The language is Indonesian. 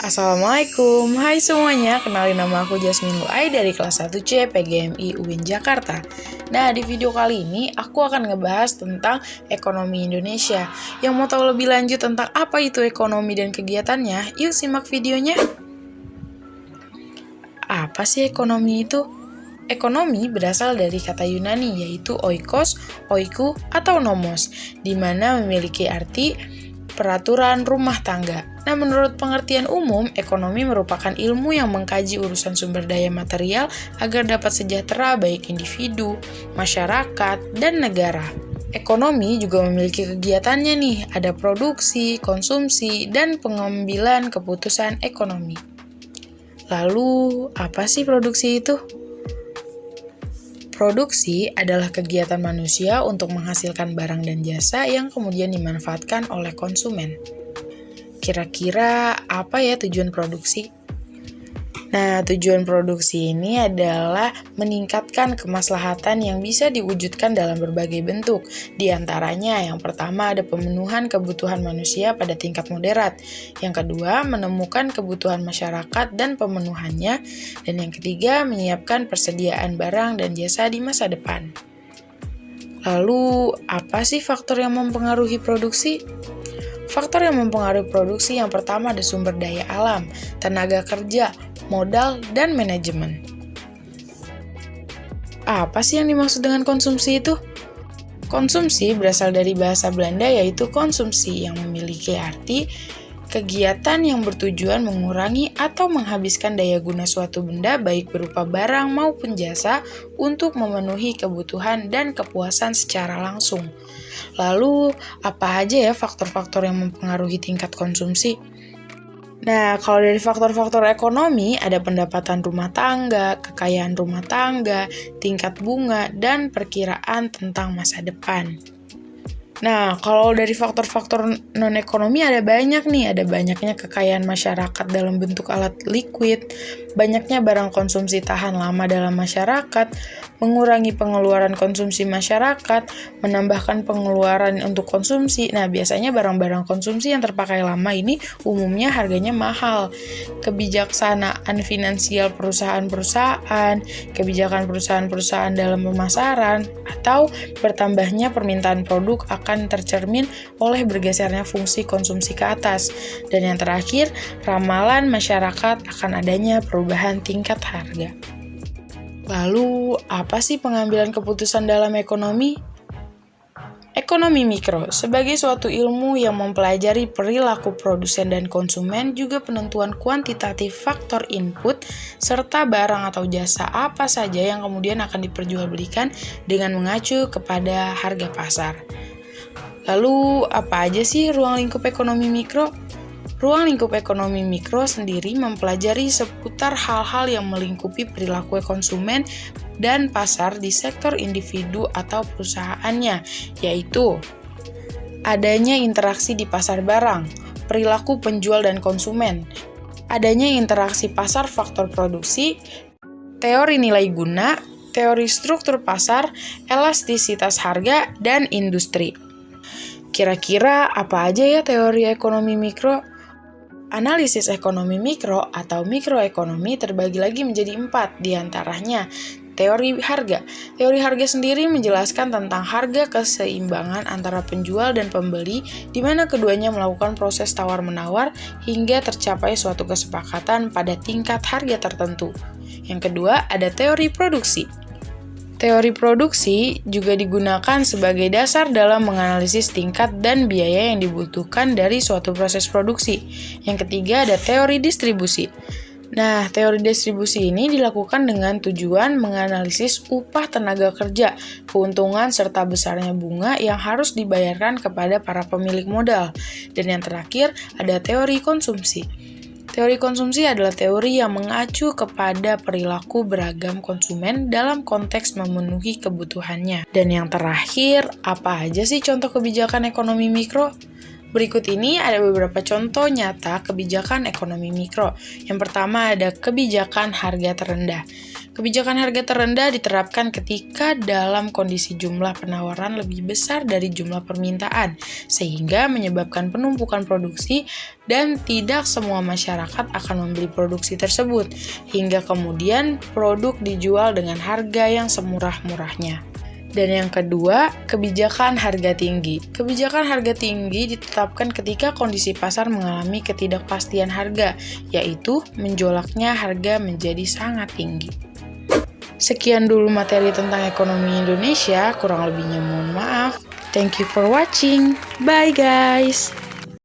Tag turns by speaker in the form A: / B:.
A: Assalamualaikum, hai semuanya, kenalin nama aku Jasmine Luai dari kelas 1C PGMI UIN Jakarta. Nah, di video kali ini aku akan ngebahas tentang ekonomi Indonesia. Yang mau tahu lebih lanjut tentang apa itu ekonomi dan kegiatannya, yuk simak videonya. Apa sih ekonomi itu? Ekonomi berasal dari kata Yunani yaitu oikos, oiku, atau nomos, di mana memiliki arti peraturan rumah tangga. Nah, menurut pengertian umum, ekonomi merupakan ilmu yang mengkaji urusan sumber daya material agar dapat sejahtera baik individu, masyarakat, dan negara. Ekonomi juga memiliki kegiatannya nih, ada produksi, konsumsi, dan pengambilan keputusan ekonomi. Lalu, apa sih produksi itu? Produksi adalah kegiatan manusia untuk menghasilkan barang dan jasa yang kemudian dimanfaatkan oleh konsumen. Kira-kira apa ya tujuan produksi? Nah, tujuan produksi ini adalah meningkatkan kemaslahatan yang bisa diwujudkan dalam berbagai bentuk. Di antaranya, yang pertama ada pemenuhan kebutuhan manusia pada tingkat moderat. Yang kedua, menemukan kebutuhan masyarakat dan pemenuhannya. Dan yang ketiga, menyiapkan persediaan barang dan jasa di masa depan. Lalu, apa sih faktor yang mempengaruhi produksi? Faktor yang mempengaruhi produksi yang pertama ada sumber daya alam, tenaga kerja, modal, dan manajemen. Apa sih yang dimaksud dengan konsumsi itu? Konsumsi berasal dari bahasa Belanda yaitu konsumsi yang memiliki arti kegiatan yang bertujuan mengurangi atau menghabiskan daya guna suatu benda baik berupa barang maupun jasa untuk memenuhi kebutuhan dan kepuasan secara langsung. Lalu, apa aja ya faktor-faktor yang mempengaruhi tingkat konsumsi? Nah, kalau dari faktor-faktor ekonomi, ada pendapatan rumah tangga, kekayaan rumah tangga, tingkat bunga, dan perkiraan tentang masa depan. Nah, kalau dari faktor-faktor non-ekonomi ada banyak nih, ada banyaknya kekayaan masyarakat dalam bentuk alat liquid, banyaknya barang konsumsi tahan lama dalam masyarakat, mengurangi pengeluaran konsumsi masyarakat, menambahkan pengeluaran untuk konsumsi. Nah, biasanya barang-barang konsumsi yang terpakai lama ini umumnya harganya mahal. Kebijaksanaan finansial perusahaan-perusahaan, kebijakan perusahaan-perusahaan dalam pemasaran, atau bertambahnya permintaan produk akan tercermin oleh bergesernya fungsi konsumsi ke atas. Dan yang terakhir, ramalan masyarakat akan adanya perubahan tingkat harga. Lalu, apa sih pengambilan keputusan dalam ekonomi? Ekonomi mikro sebagai suatu ilmu yang mempelajari perilaku produsen dan konsumen, juga penentuan kuantitatif faktor input, serta barang atau jasa apa saja yang kemudian akan diperjualbelikan dengan mengacu kepada harga pasar. Lalu, apa aja sih ruang lingkup ekonomi mikro? Ruang lingkup ekonomi mikro sendiri mempelajari seputar hal-hal yang melingkupi perilaku konsumen dan pasar di sektor individu atau perusahaannya, yaitu adanya interaksi di pasar barang, perilaku penjual dan konsumen, adanya interaksi pasar faktor produksi, teori nilai guna, teori struktur pasar, elastisitas harga, dan industri. Kira-kira apa aja ya teori ekonomi mikro? Analisis ekonomi mikro atau mikroekonomi terbagi lagi menjadi 4, diantaranya teori harga. Teori harga sendiri menjelaskan tentang harga keseimbangan antara penjual dan pembeli, di mana keduanya melakukan proses tawar-menawar hingga tercapai suatu kesepakatan pada tingkat harga tertentu. Yang kedua, ada teori produksi. Teori produksi juga digunakan sebagai dasar dalam menganalisis tingkat dan biaya yang dibutuhkan dari suatu proses produksi. Yang ketiga ada teori distribusi. Nah, teori distribusi ini dilakukan dengan tujuan menganalisis upah tenaga kerja, keuntungan serta besarnya bunga yang harus dibayarkan kepada para pemilik modal. Dan yang terakhir ada teori konsumsi. Teori konsumsi adalah teori yang mengacu kepada perilaku beragam konsumen dalam konteks memenuhi kebutuhannya. Dan yang terakhir, apa aja sih contoh kebijakan ekonomi mikro? Berikut ini ada beberapa contoh nyata kebijakan ekonomi mikro. Yang pertama ada kebijakan harga terendah. Kebijakan harga terendah diterapkan ketika dalam kondisi jumlah penawaran lebih besar dari jumlah permintaan, sehingga menyebabkan penumpukan produksi dan tidak semua masyarakat akan membeli produksi tersebut, hingga kemudian produk dijual dengan harga yang semurah-murahnya. Dan yang kedua, kebijakan harga tinggi. Kebijakan harga tinggi ditetapkan ketika kondisi pasar mengalami ketidakpastian harga, yaitu menjolaknya harga menjadi sangat tinggi. Sekian dulu materi tentang ekonomi Indonesia, kurang lebihnya mohon maaf. Thank you for watching. Bye guys!